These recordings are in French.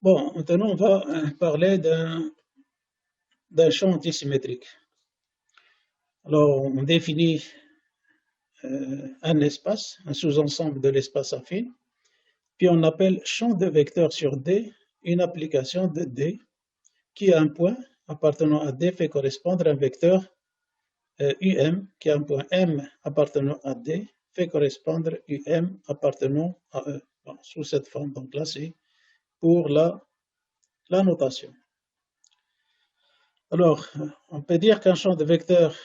Bon, maintenant on va parler d'un champ antisymétrique. Alors, on définit un espace, un sous-ensemble de l'espace affine, puis on appelle champ de vecteurs sur D une application de D qui a un point appartenant à D fait correspondre à un vecteur UM qui a un point M appartenant à D fait correspondre UM appartenant à E. Bon, sous cette forme, donc là c'est pour la notation. Alors, on peut dire qu'un champ de vecteurs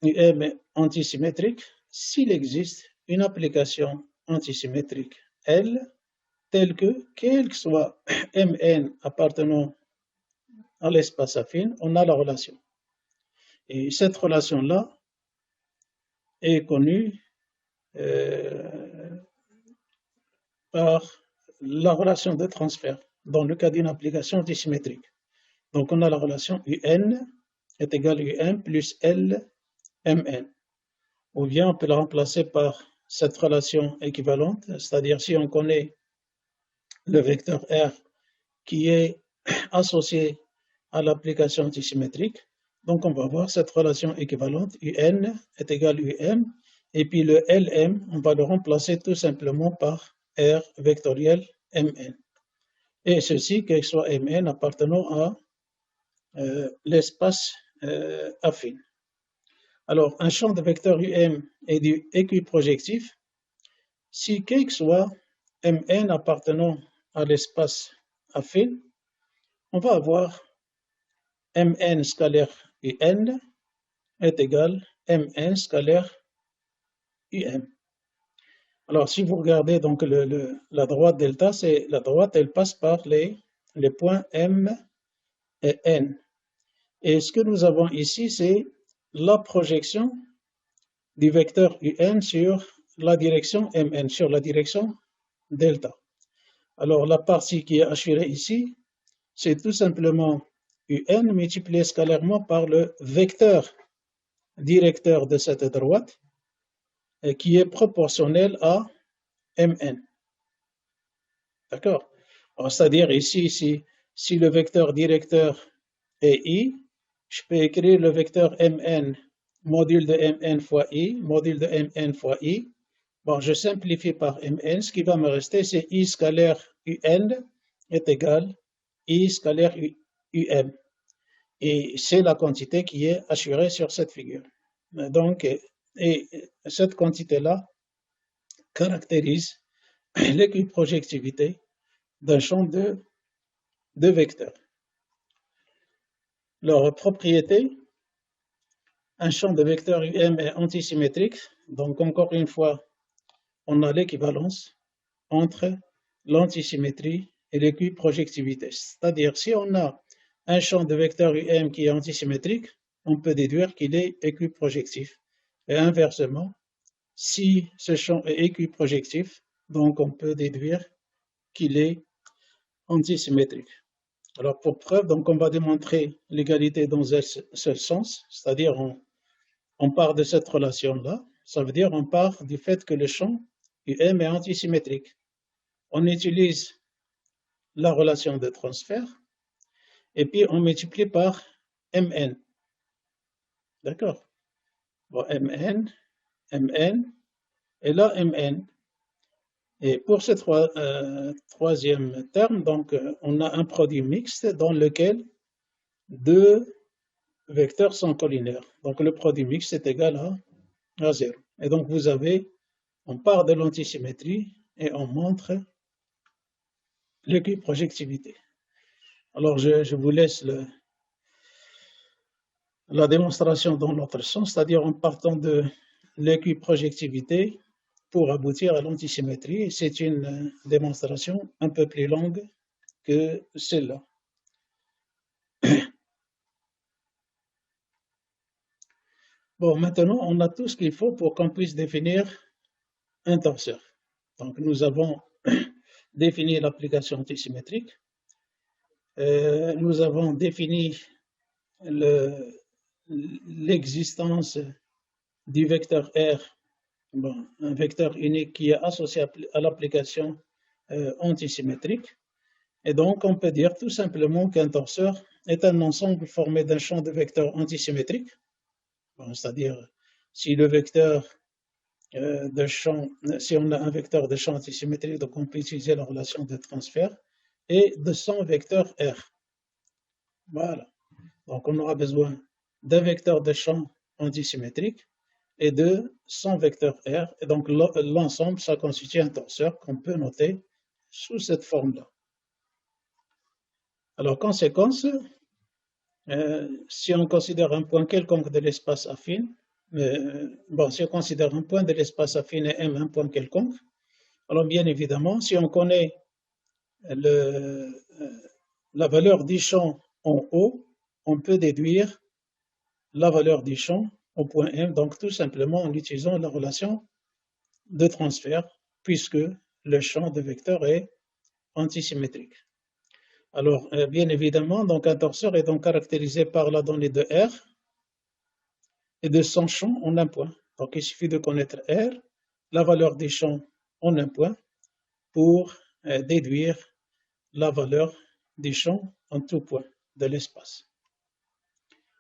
UM est antisymétrique s'il existe une application antisymétrique L telle que, quel que soit Mn appartenant à l'espace affine, on a la relation. Et cette relation-là est connue par la relation de transfert dans le cas d'une application antisymétrique. Donc on a la relation UN est égal à UM plus L Mn. Ou bien on peut la remplacer par cette relation équivalente, c'est-à-dire si on connaît le vecteur R qui est associé à l'application antisymétrique, donc on va avoir cette relation équivalente, UN est égal à UM, et puis le LM, on va le remplacer tout simplement par R vectoriel Mn. Et ceci, quel que soit Mn appartenant à l'espace affine. Alors, un champ de vecteur UM est du équiprojectif si quel que soit Mn appartenant à l'espace affine, on va avoir Mn scalaire UN est égal à Mn scalaire UM. Alors, si vous regardez donc la droite delta, c'est la droite, elle passe par les points M et N. Et ce que nous avons ici, c'est la projection du vecteur UN sur la direction Mn, sur la direction delta. Alors, la partie qui est assurée ici, c'est tout simplement UN multiplié scalairement par le vecteur directeur de cette droite qui est proportionnel à Mn. D'accord? C'est-à-dire ici, si le vecteur directeur est I, je peux écrire le vecteur Mn module de Mn fois I, module de Mn fois I. Bon, je simplifie par Mn, ce qui va me rester, c'est I scalaire UN est égal I scalaire UM. Et c'est la quantité qui est assurée sur cette figure. Donc, et cette quantité-là caractérise l'équiprojectivité d'un champ de vecteurs. Leur propriété, un champ de vecteurs UM est antisymétrique, donc encore une fois, on a l'équivalence entre l'antisymétrie et l'équiprojectivité. C'est-à-dire, si on a un champ de vecteurs UM qui est antisymétrique, on peut déduire qu'il est équiprojectif. Et inversement, si ce champ est équiprojectif, donc on peut déduire qu'il est antisymétrique. Alors pour preuve, donc on va démontrer l'égalité dans un seul sens, c'est-à-dire on part de cette relation-là, ça veut dire on part du fait que le champ UM est antisymétrique. On utilise la relation de transfert et puis on multiplie par Mn. D'accord? Bon, Mn, Mn, et là Mn. Et pour ce troisième terme, donc, on a un produit mixte dans lequel deux vecteurs sont collinaires. Donc le produit mixte est égal à 0. Et donc vous avez, on part de l'antisymétrie et on montre l'équiprojectivité. Alors je vous laisse la démonstration dans l'autre sens, c'est-à-dire en partant de l'équiprojectivité pour aboutir à l'antisymétrie. C'est une démonstration un peu plus longue que celle-là. Bon, maintenant, on a tout ce qu'il faut pour qu'on puisse définir un torseur. Donc, nous avons défini l'application antisymétrique. Nous avons défini l'existence du vecteur R, bon, un vecteur unique qui est associé à l'application antisymétrique. Et donc, on peut dire tout simplement qu'un torseur est un ensemble formé d'un champ de vecteurs antisymétriques. Bon, c'est-à-dire, si le vecteur de champ, si on a un vecteur de champ antisymétrique, donc on peut utiliser la relation de transfert, et de son vecteur R. Voilà. Donc, on aura besoin d'un vecteur de champ antisymétrique et de son vecteur R. Et donc, l'ensemble, ça constitue un torseur qu'on peut noter sous cette forme-là. Alors, conséquence, si on considère un point quelconque de l'espace affine, si on considère un point de l'espace affine et M un point quelconque, alors bien évidemment, si on connaît la valeur du champ en haut, on peut déduire la valeur du champ au point M, donc tout simplement en utilisant la relation de transfert, puisque le champ de vecteur est antisymétrique. Alors, bien évidemment, donc un torseur est donc caractérisé par la donnée de R et de son champ en un point. Donc, il suffit de connaître R, la valeur des champs en un point, pour déduire la valeur des champs en tout point de l'espace.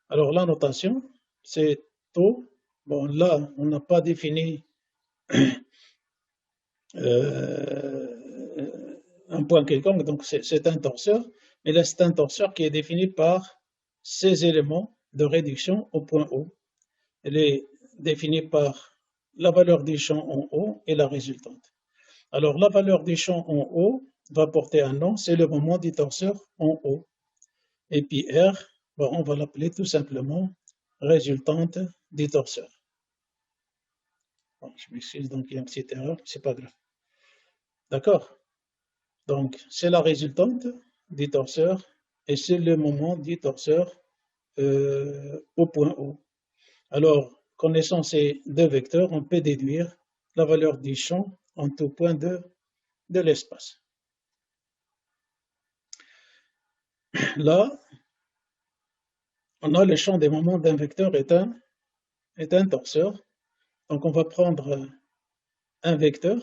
Alors, la notation, c'est tau. Bon, là, on n'a pas défini un point quelconque, donc c'est un torseur, mais là, c'est un torseur qui est défini par ces éléments de réduction au point O. Elle est définie par la valeur du champ en haut et la résultante. Alors, la valeur du champ en haut va porter un nom, c'est le moment du torseur en haut. Et puis R, on va l'appeler tout simplement résultante du torseur. Bon, je m'excuse, donc il y a une petite erreur, c'est pas grave. D'accord? Donc, c'est la résultante du torseur et c'est le moment du torseur au point O. Alors, connaissant ces deux vecteurs, on peut déduire la valeur du champ en tout point de l'espace. Là, on a le champ des moments d'un vecteur est un torseur. Donc, on va prendre un vecteur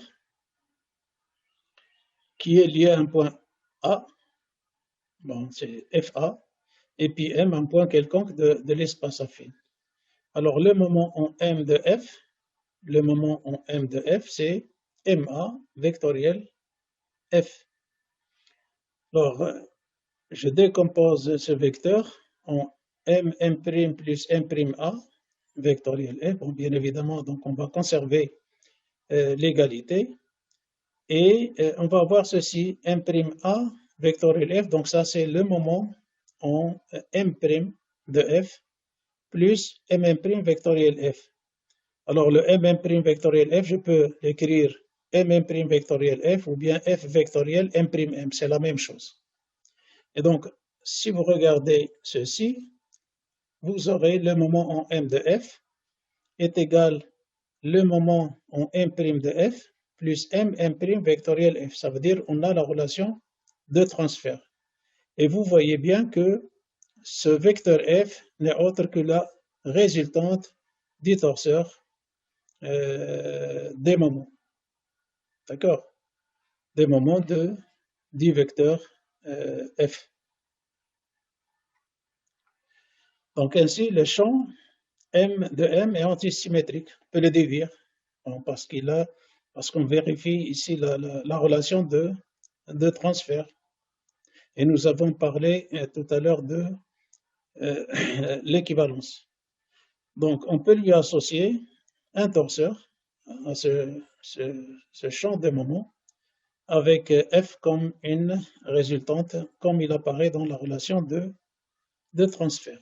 qui est lié à un point A, bon, c'est FA, et puis M, un point quelconque de l'espace affine. Alors, le moment en M de F, c'est MA vectoriel F. Alors, je décompose ce vecteur en M' plus M'A vectoriel F. Bon, bien évidemment, donc on va conserver l'égalité. Et on va avoir ceci, M'A vectoriel F, donc ça c'est le moment en M' de F plus M' vectoriel F. Alors le M' vectoriel F, je peux écrire M' vectoriel F ou bien F vectoriel M', c'est la même chose. Et donc, si vous regardez ceci, vous aurez le moment en M de F est égal le moment en M' de F plus M' vectoriel F. Ça veut dire qu'on a la relation de transfert. Et vous voyez bien que ce vecteur F n'est autre que la résultante du torseur des moments. D'accord? Des moments du vecteur F. Donc ainsi, le champ M de M est antisymétrique. On peut le déduire parce qu'on vérifie ici la relation de transfert. Et nous avons parlé tout à l'heure de l'équivalence. Donc, on peut lui associer un torseur à ce champ de moment avec F comme une résultante, comme il apparaît dans la relation de transfert.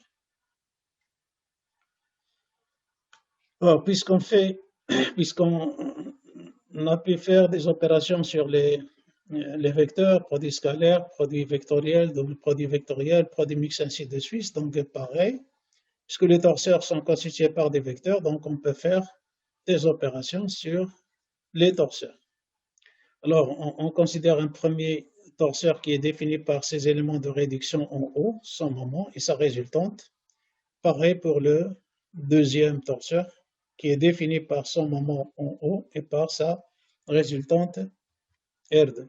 Alors, puisqu'on a pu faire des opérations sur les vecteurs, produits scalaires, produits vectoriels, double produit vectoriel, produit mixte, ainsi de suite, donc pareil, puisque les torseurs sont constitués par des vecteurs, donc on peut faire des opérations sur les torseurs. Alors, on considère un premier torseur qui est défini par ses éléments de réduction en haut, son moment et sa résultante. Pareil pour le deuxième torseur qui est défini par son moment en haut et par sa résultante R2.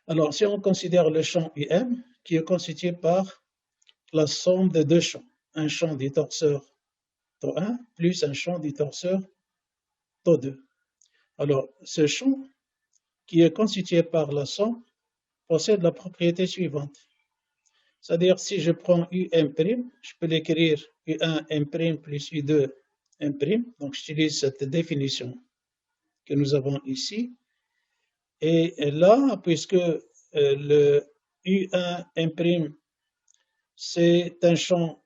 Alors, si on considère le champ UM, qui est constitué par la somme de deux champs, un champ du torseur τ1 plus un champ du torseur τ2. Alors, ce champ, qui est constitué par la somme, possède la propriété suivante. C'est-à-dire, si je prends UM', je peux l'écrire U1M' plus U2M'. Donc, j'utilise cette définition que nous avons ici. Et là, puisque le U1M', c'est un champ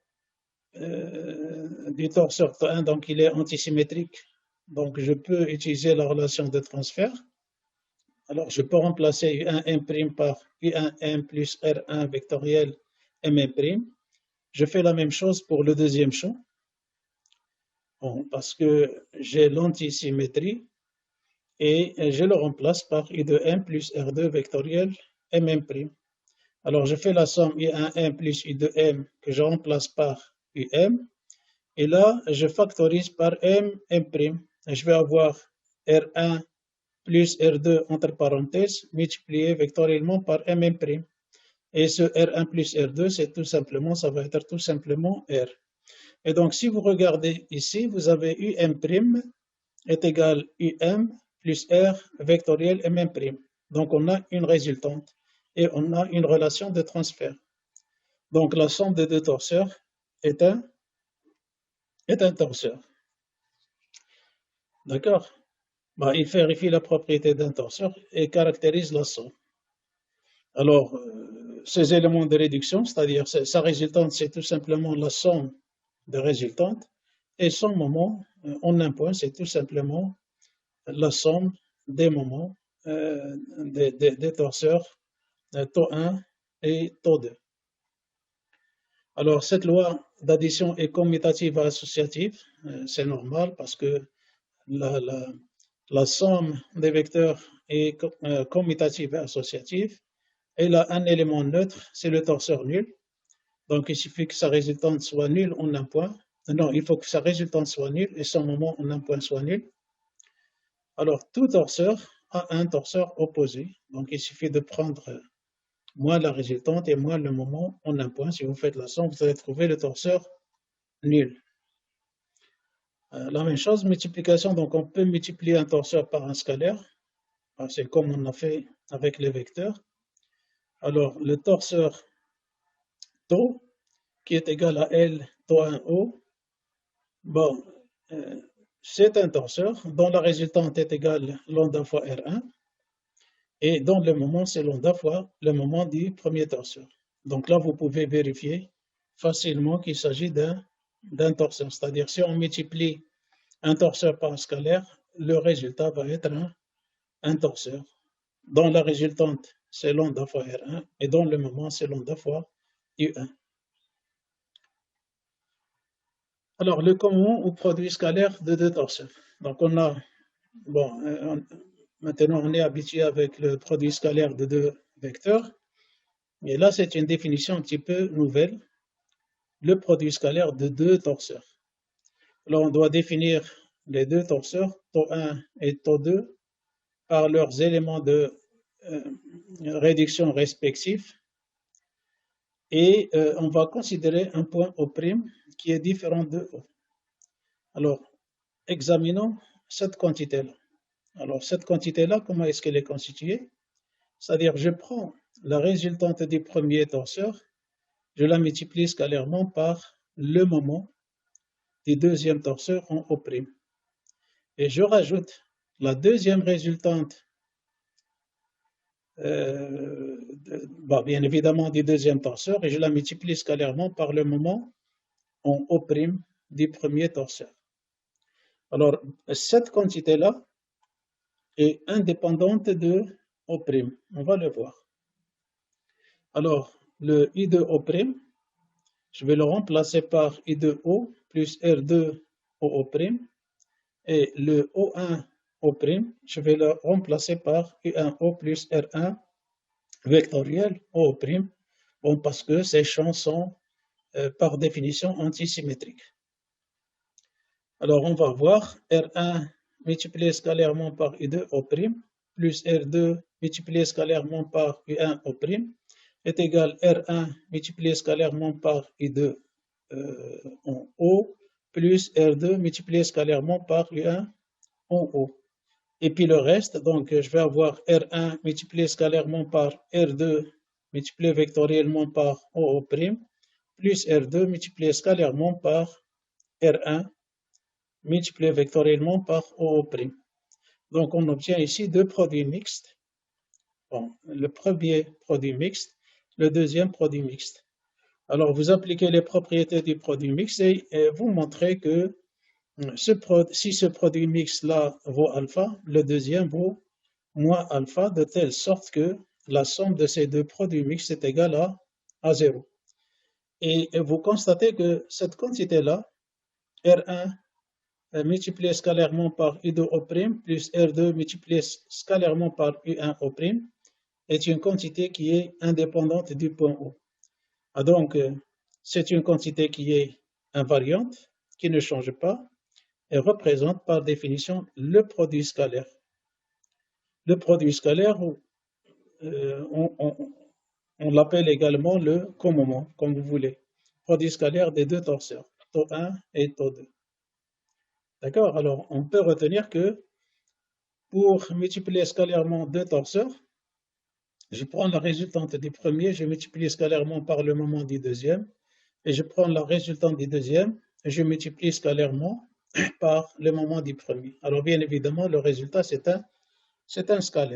du torseur T1, donc il est antisymétrique, donc je peux utiliser la relation de transfert. Alors, je peux remplacer U1M' par U1M plus R1 vectoriel M'. Je fais la même chose pour le deuxième champ, bon, parce que j'ai l'antisymétrie, et je le remplace par U2M plus R2 vectoriel M'. Alors, je fais la somme U1M plus U2M que je remplace par UM, et là, je factorise par M'. Et je vais avoir R1 plus R2 entre parenthèses multiplié vectoriellement par M'. Et ce R1 plus R2, c'est tout simplement, ça va être tout simplement R. Et donc, si vous regardez ici, vous avez UM' est égal UM plus R vectoriel M'. Donc, on a une résultante et on a une relation de transfert. Donc, la somme des deux torseurs est un torseur. D'accord? Il vérifie la propriété d'un torseur et caractérise la somme. Alors, ces éléments de réduction, c'est-à-dire sa résultante, c'est tout simplement la somme de résultantes, et son moment en un point, c'est tout simplement la somme des moments des torseurs τ1 et τ2. Alors, cette loi d'addition est commutative et associative, c'est normal parce que la somme des vecteurs est commutative et associative. Elle a un élément neutre, c'est le torseur nul. Donc, il suffit que sa résultante soit nulle en un point. Non, il faut que sa résultante soit nulle et son moment en un point soit nul. Alors, tout torseur a un torseur opposé. Donc, il suffit de prendre moins la résultante et moins le moment en un point. Si vous faites la somme, vous allez trouver le torseur nul. La même chose, multiplication. Donc, on peut multiplier un torseur par un scalaire. C'est comme on a fait avec les vecteurs. Alors, le torseur τ, qui est égal à L τ1O, bon, c'est un torseur dont la résultante est égale lambda fois R1 et dont le moment c'est lambda fois le moment du premier torseur. Donc là, vous pouvez vérifier facilement qu'il s'agit d'un torseur. C'est-à-dire, si on multiplie un torseur par un scalaire, le résultat va être un torseur dont la résultante c'est lambda fois R1 et dont le moment c'est lambda fois U1. Alors, le common ou produit scalaire de deux torseurs. Donc, on a, maintenant on est habitué avec le produit scalaire de deux vecteurs. Et là, c'est une définition un petit peu nouvelle. Le produit scalaire de deux torseurs. Alors, on doit définir les deux torseurs, τ1 et τ2, par leurs éléments de réduction respectifs. Et on va considérer un point O' qui est différent de O. Alors, examinons cette quantité-là. Alors, cette quantité-là, comment est-ce qu'elle est constituée? C'est-à-dire, je prends la résultante du premier torseur, je la multiplie scalairement par le moment du deuxième torseur en O'. Et je rajoute la deuxième résultante, bien évidemment, du deuxième torseur, et je la multiplie scalairement par le moment en O' du premier torseur. Alors, cette quantité-là est indépendante de O'. On va le voir. Alors, le I2O', je vais le remplacer par I2O plus R2OO', et le O1O', je vais le remplacer par I1O plus R1 vectoriel OO', bon, parce que ces champs sont par définition antisymétriques. Alors, on va voir R1 multiplié scalairement par I2O' plus R2 multiplié scalairement par U1 au prime est égal à R1 multiplié scalairement par U2 en haut plus R2 multiplié scalairement par U1 en haut. Et puis le reste, donc je vais avoir R1 multiplié scalairement par R2 multiplié vectoriellement par OO' plus R2 multiplié scalairement par R1 multiplié vectoriellement par OO'. Donc on obtient ici deux produits mixtes. Bon, le premier produit mixte, le deuxième produit mixte. Alors vous appliquez les propriétés du produit mixte et vous montrez que si ce produit mixte-là vaut alpha, le deuxième vaut moins alpha, de telle sorte que la somme de ces deux produits mixtes est égale à 0. Et vous constatez que cette quantité-là, R1 multiplié scalairement par U2' plus R2 multiplié scalairement par U1' est une quantité qui est indépendante du point O. Donc, c'est une quantité qui est invariante, qui ne change pas, et représente par définition le produit scalaire. Le produit scalaire, on l'appelle également le commomment, comme vous voulez. Produit scalaire des deux torseurs, taux 1 et taux 2. D'accord? Alors, on peut retenir que pour multiplier scalairement deux torseurs, je prends la résultante du premier, je multiplie scalairement par le moment du deuxième, et je prends la résultante du deuxième, et je multiplie scalairement par le moment du premier. Alors, bien évidemment, le résultat, c'est un scalaire.